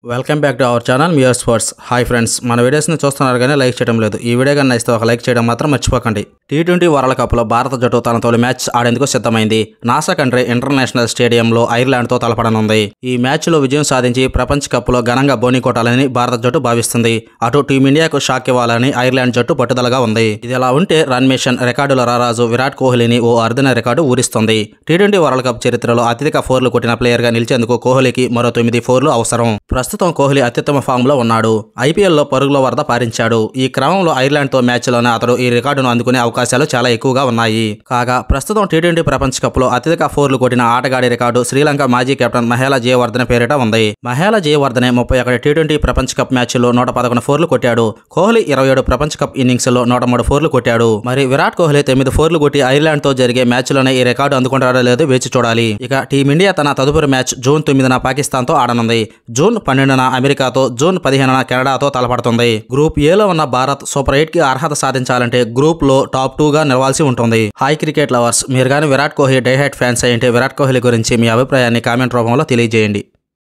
Welcome back to our channel మియర్ sports. Hi friends, మన వీడియోస్ని చూస్తున్నారు కానీ లైక్ చేయడం లేదు. ఈ వీడియో కానీ నచ్చితే ఒక లైక్ చేయడం మాత్రం మర్చిపోకండి. టీ20 వరల్డ్ కప్లో భారత జట్టు తన తొలి మ్యాచ్ ఆడేందుకు సిద్ధమైంది. నాసా కంట్రీ ఇంటర్నేషనల్ స్టేడియంలో ఐర్లాండ్తో తలపడనుంది. ఈ మ్యాచ్లో విజయం సాధించి ప్రపంచ కప్లో ఘనంగా బోని కొట్టాలని భారత జట్టు భావిస్తుంది. అటు టీమిండియాకు షాక్ ఇవ్వాలని ఐర్లాండ్ జట్టు పట్టుదలగా ఉంది. ఇది ఎలా ఉంటే రన్ మిషన్ రికార్డుల రారాజు విరాట్ కోహ్లీని ఓ అరుదైన రికార్డు ఊరిస్తుంది. టీ20 వరల్డ్ కప్ చరిత్రలో అత్యధిక ఫోర్లు కొట్టిన ప్లేయర్గా నిలిచేందుకు కోహ్లీకి మరో 9 ఫోర్లు అవసరం. ప్రస్తుతం కోహ్లీ అత్యుత్తమ ఫామ్ లో ఉన్నాడు. ఐపీఎల్లో పరుగుల వరద పారించాడు. ఈ క్రమంలో ఐర్లాండ్తో మ్యాచ్లోనే అతడు ఈ రికార్డును అందుకునే అవకాశాలు చాలా ఎక్కువగా ఉన్నాయి. కాగా ప్రస్తుతం టీ20 ప్రపంచ కప్లో అత్యధిక ఫోర్లు కొట్టిన ఆటగాడి రికార్డు శ్రీలంక మాజీ కెప్టెన్ మహేలా జయవర్ధనే పేరిట ఉంది. మహేలా జయవర్ధనే 31 టీ20 ప్రపంచ కప్ మ్యాచ్లో 111 ఫోర్లు కొట్టాడు. కోహ్లీ 27 ప్రపంచ కప్ ఇన్నింగ్స్లో 103 ఫోర్లు కొట్టాడు. మరి విరాట్ కోహ్లీ 9 ఫోర్లు కొట్టి ఐర్లాండ్తో జరిగే మ్యాచ్లోనే ఈ రికార్డు అందుకుంటాడో లేదో వేచి చూడాలి. ఇక టీమిండియా తన తదుపరి మ్యాచ్ జూన్ 9న పాకిస్తాన్తో ఆడనుంది. జూన్ 12న అమెరికాతో, జూన్ 15న కెనడాతో తలపడుతుంది. గ్రూప్ ఏలో ఉన్న భారత్ సూపర్ 8 కి అర్హత సాధించాలంటే గ్రూప్ లో టాప్ 2 గా నిలవాల్సి ఉంటుంది. హాయ్ క్రికెట్ లవర్స్, మీరు కానీ Virat Kohli die hard fans అయ్యింటే విరాట్ కోహ్లీ గురించి మీ అభిప్రాయాన్ని కామెంట్ రూపంలో తెలియజేయండి.